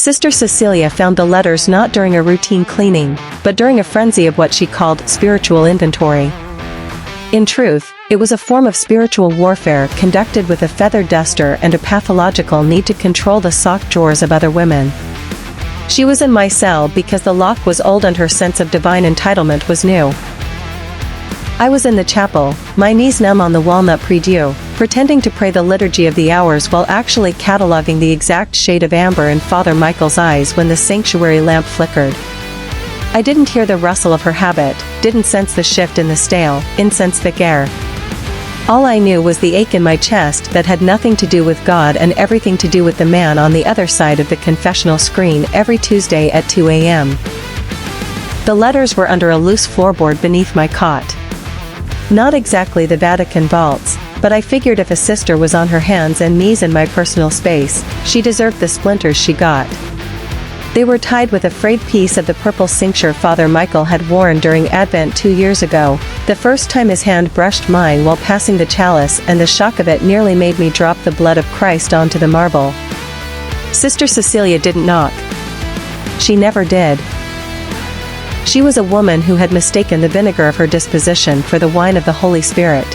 Sister Cecilia found the letters not during a routine cleaning, but during a frenzy of what she called spiritual inventory. In truth, it was a form of spiritual warfare conducted with a feather duster and a pathological need to control the sock drawers of other women. She was in my cell because the lock was old and her sense of divine entitlement was new. I was in the chapel, my knees numb on the walnut prie-dieu, pretending to pray the liturgy of the hours while actually cataloging the exact shade of amber in Father Michael's eyes when the sanctuary lamp flickered. I didn't hear the rustle of her habit, didn't sense the shift in the stale, incense-thick air. All I knew was the ache in my chest that had nothing to do with God and everything to do with the man on the other side of the confessional screen every Tuesday at 2 a.m. The letters were under a loose floorboard beneath my cot. Not exactly the Vatican vaults, but I figured if a sister was on her hands and knees in my personal space, she deserved the splinters she got. They were tied with a frayed piece of the purple cincture Father Michael had worn during Advent 2 years ago, the first time his hand brushed mine while passing the chalice, and the shock of it nearly made me drop the blood of Christ onto the marble. Sister Cecilia didn't knock. She never did. She was a woman who had mistaken the vinegar of her disposition for the wine of the Holy Spirit.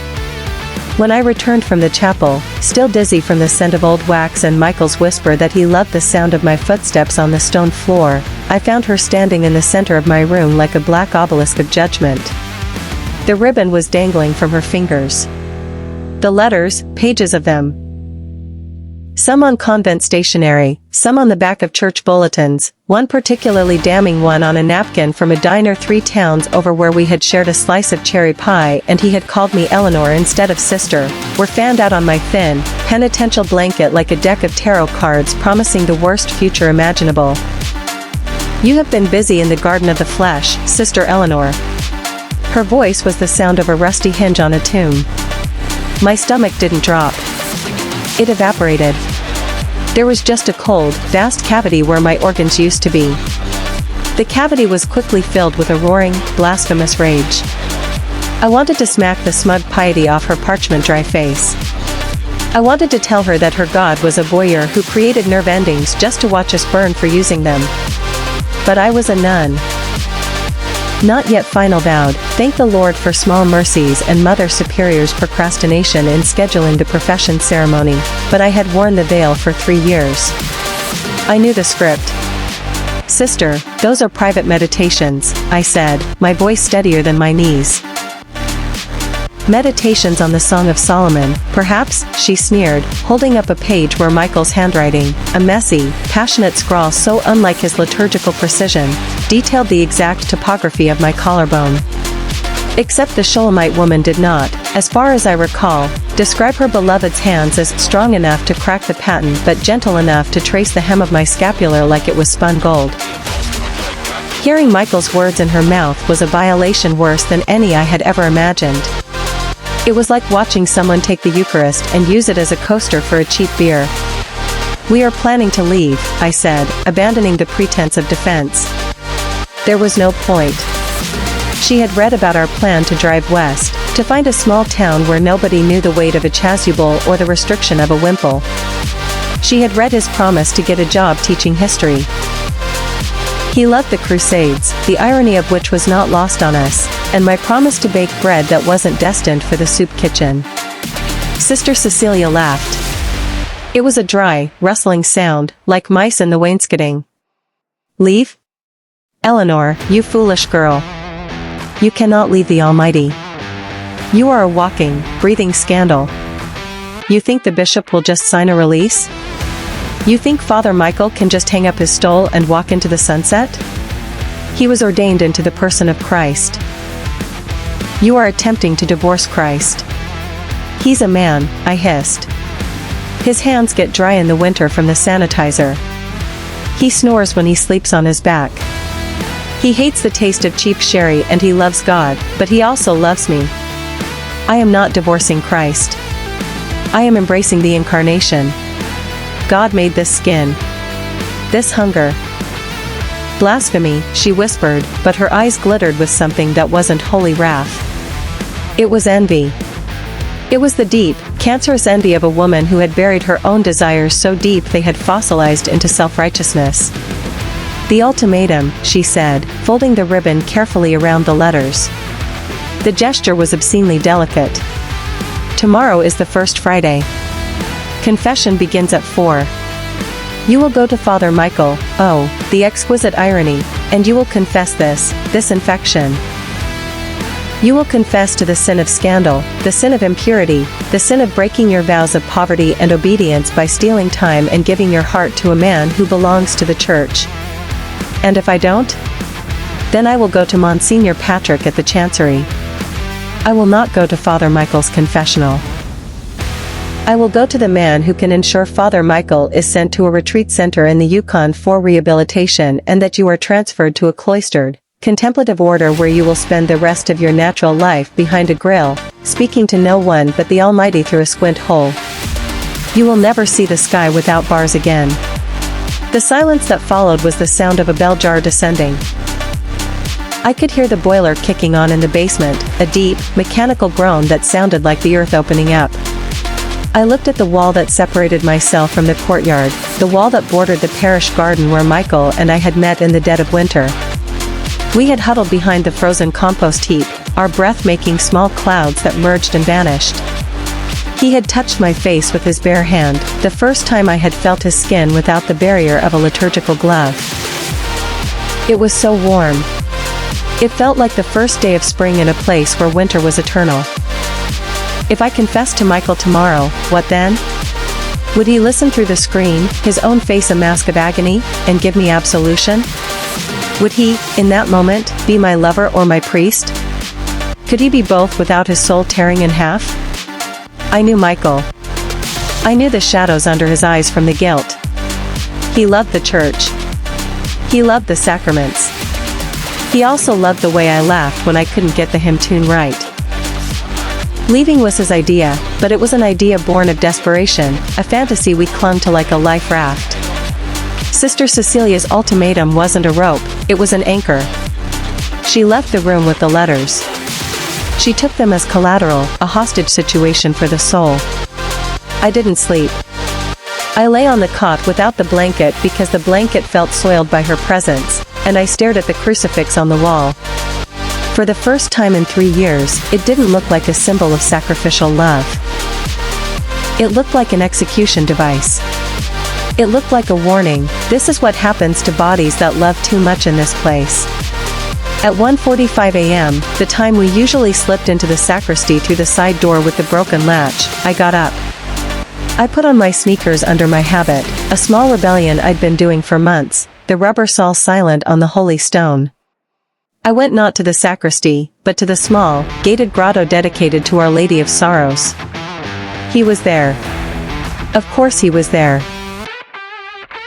When I returned from the chapel, still dizzy from the scent of old wax and Michael's whisper that he loved the sound of my footsteps on the stone floor, I found her standing in the center of my room like a black obelisk of judgment. The ribbon was dangling from her fingers. The letters, pages of them. Some on convent stationery, some on the back of church bulletins, one particularly damning one on a napkin from a diner 3 towns over where we had shared a slice of cherry pie and he had called me Eleanor instead of sister, were fanned out on my thin, penitential blanket like a deck of tarot cards promising the worst future imaginable. You have been busy in the garden of the flesh, Sister Eleanor. Her voice was the sound of a rusty hinge on a tomb. My stomach didn't drop. It evaporated. There was just a cold, vast cavity where my organs used to be. The cavity was quickly filled with a roaring, blasphemous rage. I wanted to smack the smug piety off her parchment-dry face. I wanted to tell her that her God was a voyeur who created nerve endings just to watch us burn for using them. But I was a nun. Not yet final vowed, thank the Lord for small mercies and Mother Superior's procrastination in scheduling the profession ceremony, but I had worn the veil for 3 years. I knew the script. Sister, those are private meditations, I said, my voice steadier than my knees. Meditations on the Song of Solomon, perhaps, she sneered, holding up a page where Michael's handwriting, a messy, passionate scrawl so unlike his liturgical precision, detailed the exact topography of my collarbone. Except the Shulamite woman did not, as far as I recall, describe her beloved's hands as strong enough to crack the paten but gentle enough to trace the hem of my scapular like it was spun gold. Hearing Michael's words in her mouth was a violation worse than any I had ever imagined. It was like watching someone take the Eucharist and use it as a coaster for a cheap beer. We are planning to leave, I said, abandoning the pretense of defense. There was no point. She had read about our plan to drive west, to find a small town where nobody knew the weight of a chasuble or the restriction of a wimple. She had read his promise to get a job teaching history. He loved the Crusades, the irony of which was not lost on us, and my promise to bake bread that wasn't destined for the soup kitchen. Sister Cecilia laughed. It was a dry, rustling sound, like mice in the wainscoting. Leave? Eleanor, you foolish girl. You cannot leave the Almighty. You are a walking, breathing scandal. You think the bishop will just sign a release? You think Father Michael can just hang up his stole and walk into the sunset? He was ordained into the person of Christ. You are attempting to divorce Christ. He's a man, I hissed. His hands get dry in the winter from the sanitizer. He snores when he sleeps on his back. He hates the taste of cheap sherry and he loves God, but he also loves me. I am not divorcing Christ. I am embracing the incarnation. God made this skin. This hunger. Blasphemy, she whispered, but her eyes glittered with something that wasn't holy wrath. It was envy. It was the deep, cancerous envy of a woman who had buried her own desires so deep they had fossilized into self-righteousness. "The ultimatum," she said, folding the ribbon carefully around the letters. The gesture was obscenely delicate. "Tomorrow is the first Friday. Confession begins at 4. You will go to Father Michael, oh, the exquisite irony, and you will confess this infection. You will confess to the sin of scandal, the sin of impurity, the sin of breaking your vows of poverty and obedience by stealing time and giving your heart to a man who belongs to the church. And if I don't? Then I will go to Monsignor Patrick at the Chancery. I will not go to Father Michael's confessional. I will go to the man who can ensure Father Michael is sent to a retreat center in the Yukon for rehabilitation and that you are transferred to a cloistered, contemplative order where you will spend the rest of your natural life behind a grill, speaking to no one but the Almighty through a squint hole. You will never see the sky without bars again." The silence that followed was the sound of a bell jar descending. I could hear the boiler kicking on in the basement, a deep, mechanical groan that sounded like the earth opening up. I looked at the wall that separated my cell from the courtyard, the wall that bordered the parish garden where Michael and I had met in the dead of winter. We had huddled behind the frozen compost heap, our breath making small clouds that merged and vanished. He had touched my face with his bare hand, the first time I had felt his skin without the barrier of a liturgical glove. It was so warm. It felt like the first day of spring in a place where winter was eternal. If I confessed to Michael tomorrow, what then? Would he listen through the screen, his own face a mask of agony, and give me absolution? Would he, in that moment, be my lover or my priest? Could he be both without his soul tearing in half? I knew Michael. I knew the shadows under his eyes from the guilt. He loved the church. He loved the sacraments. He also loved the way I laughed when I couldn't get the hymn tune right. Leaving was his idea, but it was an idea born of desperation, a fantasy we clung to like a life raft. Sister Cecilia's ultimatum wasn't a rope, it was an anchor. She left the room with the letters. She took them as collateral, a hostage situation for the soul. I didn't sleep. I lay on the cot without the blanket because the blanket felt soiled by her presence, and I stared at the crucifix on the wall. For the first time in 3 years, it didn't look like a symbol of sacrificial love. It looked like an execution device. It looked like a warning, this is what happens to bodies that love too much in this place. At 1:45 a.m., the time we usually slipped into the sacristy through the side door with the broken latch, I got up. I put on my sneakers under my habit, a small rebellion I'd been doing for months, the rubber sole silent on the holy stone. I went not to the sacristy, but to the small, gated grotto dedicated to Our Lady of Sorrows. He was there. Of course he was there.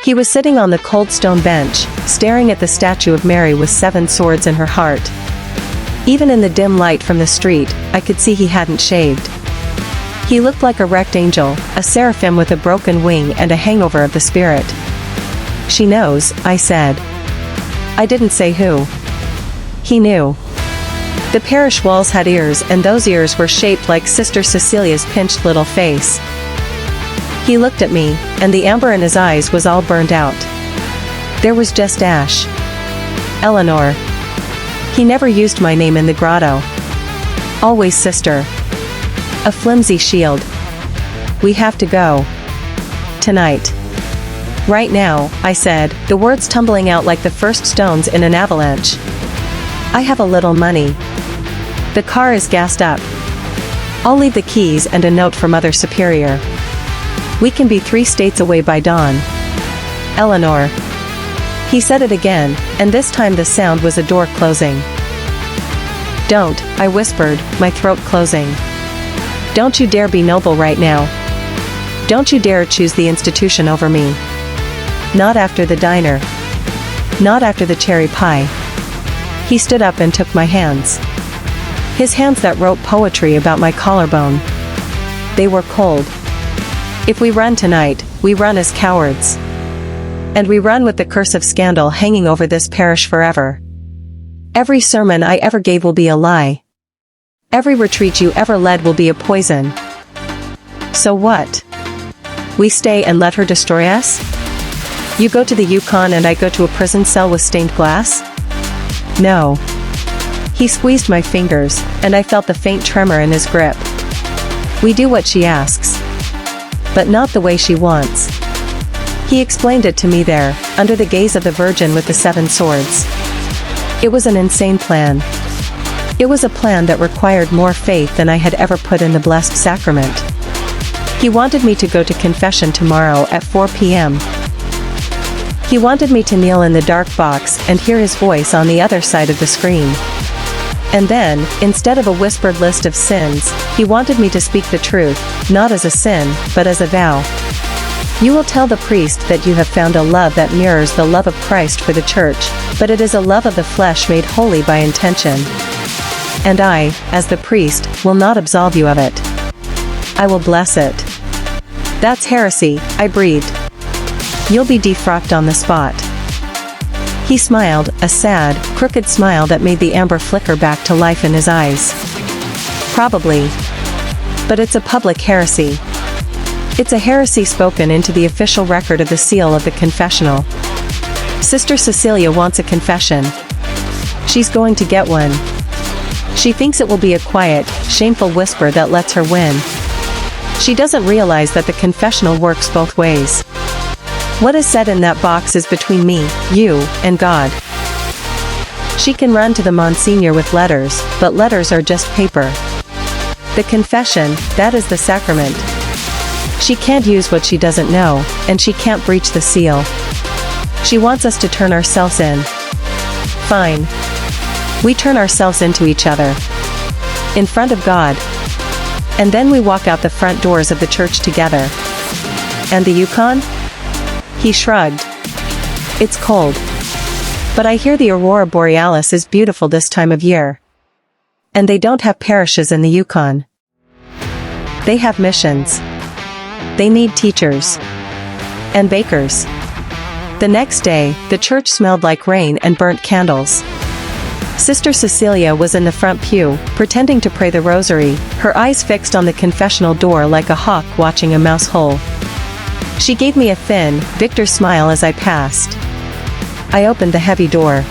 He was sitting on the cold stone bench, staring at the statue of Mary with 7 swords in her heart. Even in the dim light from the street, I could see he hadn't shaved. He looked like a wrecked angel, a seraphim with a broken wing and a hangover of the spirit. She knows, I said. I didn't say who. He knew. The parish walls had ears and those ears were shaped like Sister Cecilia's pinched little face. He looked at me, and the amber in his eyes was all burned out. There was just ash. Eleanor. He never used my name in the grotto. Always sister. A flimsy shield. We have to go. Tonight. Right now, I said, the words tumbling out like the first stones in an avalanche. I have a little money. The car is gassed up. I'll leave the keys and a note for Mother Superior. We can be 3 states away by dawn. Eleanor. He said it again, and this time the sound was a door closing. Don't, I whispered, my throat closing. Don't you dare be noble right now. Don't you dare choose the institution over me. Not after the diner. Not after the cherry pie. He stood up and took my hands. His hands that wrote poetry about my collarbone. They were cold. If we run tonight, we run as cowards. And we run with the curse of scandal hanging over this parish forever. Every sermon I ever gave will be a lie. Every retreat you ever led will be a poison. So what? We stay and let her destroy us? You go to the Yukon and I go to a prison cell with stained glass? No. He squeezed my fingers, and I felt the faint tremor in his grip. We do what she asks. But not the way she wants. He explained it to me there, under the gaze of the Virgin with the 7 swords. It was an insane plan. It was a plan that required more faith than I had ever put in the Blessed Sacrament. He wanted me to go to confession tomorrow at 4 p.m. He wanted me to kneel in the dark box and hear his voice on the other side of the screen. And then, instead of a whispered list of sins, he wanted me to speak the truth, not as a sin, but as a vow. You will tell the priest that you have found a love that mirrors the love of Christ for the church, but it is a love of the flesh made holy by intention. And I, as the priest, will not absolve you of it. I will bless it. That's heresy, I breathed. You'll be defrocked on the spot. He smiled, a sad, crooked smile that made the amber flicker back to life in his eyes. Probably. But it's a public heresy. It's a heresy spoken into the official record of the seal of the confessional. Sister Cecilia wants a confession. She's going to get one. She thinks it will be a quiet, shameful whisper that lets her win. She doesn't realize that the confessional works both ways. What is said in that box is between me, you, and God. She can run to the Monsignor with letters, but letters are just paper. The confession, that is the sacrament. She can't use what she doesn't know, and she can't breach the seal. She wants us to turn ourselves in. Fine. We turn ourselves into each other. In front of God. And then we walk out the front doors of the church together. And the Yukon? He shrugged. It's cold. But I hear the aurora borealis is beautiful this time of year. And they don't have parishes in the Yukon. They have missions. They need teachers. And bakers. The next day, the church smelled like rain and burnt candles. Sister Cecilia was in the front pew, pretending to pray the rosary, her eyes fixed on the confessional door like a hawk watching a mouse hole. She gave me a thin, victor smile as I passed. I opened the heavy door.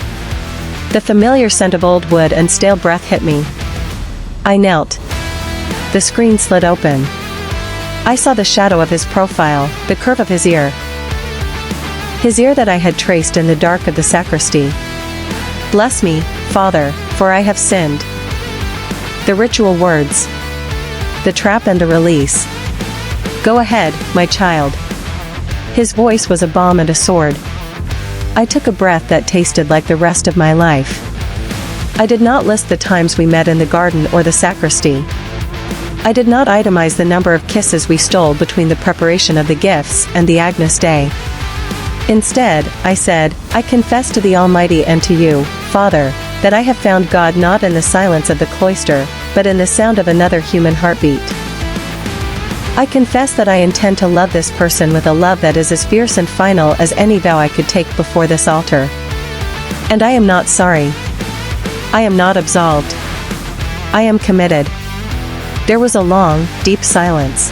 The familiar scent of old wood and stale breath hit me. I knelt. The screen slid open. I saw the shadow of his profile, the curve of his ear. His ear that I had traced in the dark of the sacristy. Bless me, Father, for I have sinned. The ritual words. The trap and the release. Go ahead, my child. His voice was a balm and a sword. I took a breath that tasted like the rest of my life. I did not list the times we met in the garden or the sacristy. I did not itemize the number of kisses we stole between the preparation of the gifts and the Agnus Dei. Instead, I said, I confess to the Almighty and to you, Father, that I have found God not in the silence of the cloister, but in the sound of another human heartbeat. I confess that I intend to love this person with a love that is as fierce and final as any vow I could take before this altar. And I am not sorry. I am not absolved. I am committed. There was a long, deep silence.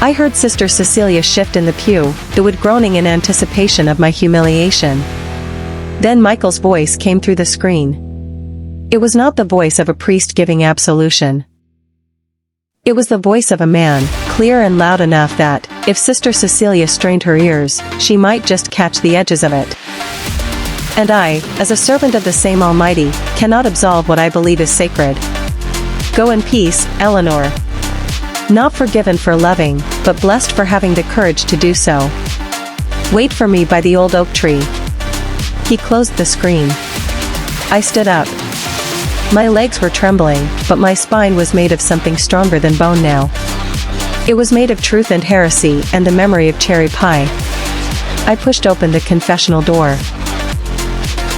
I heard Sister Cecilia shift in the pew, the wood groaning in anticipation of my humiliation. Then Michael's voice came through the screen. It was not the voice of a priest giving absolution. It was the voice of a man, clear and loud enough that, if Sister Cecilia strained her ears, she might just catch the edges of it. And I, as a servant of the same Almighty, cannot absolve what I believe is sacred. Go in peace, Eleanor. Not forgiven for loving, but blessed for having the courage to do so. Wait for me by the old oak tree. He closed the screen. I stood up. My legs were trembling, but my spine was made of something stronger than bone now. It was made of truth and heresy and the memory of cherry pie. I pushed open the confessional door.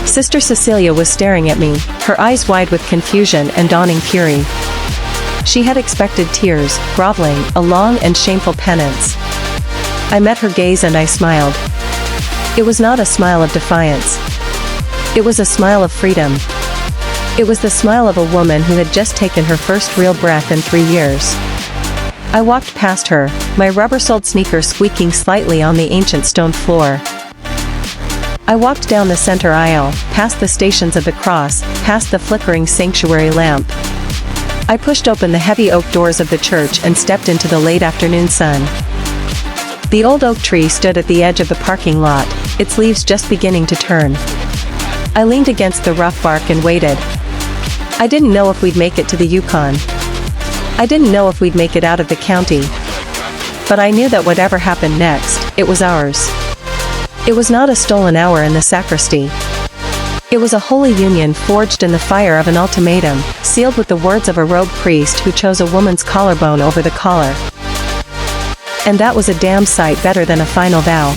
Sister Cecilia was staring at me, her eyes wide with confusion and dawning fury. She had expected tears, groveling, a long and shameful penance. I met her gaze and I smiled. It was not a smile of defiance. It was a smile of freedom. It was the smile of a woman who had just taken her first real breath in 3 years. I walked past her, my rubber-soled sneakers squeaking slightly on the ancient stone floor. I walked down the center aisle, past the Stations of the Cross, past the flickering sanctuary lamp. I pushed open the heavy oak doors of the church and stepped into the late afternoon sun. The old oak tree stood at the edge of the parking lot, its leaves just beginning to turn. I leaned against the rough bark and waited. I didn't know if we'd make it to the Yukon. I didn't know if we'd make it out of the county. But I knew that whatever happened next, it was ours. It was not a stolen hour in the sacristy. It was a holy union forged in the fire of an ultimatum, sealed with the words of a rogue priest who chose a woman's collarbone over the collar. And that was a damn sight better than a final vow.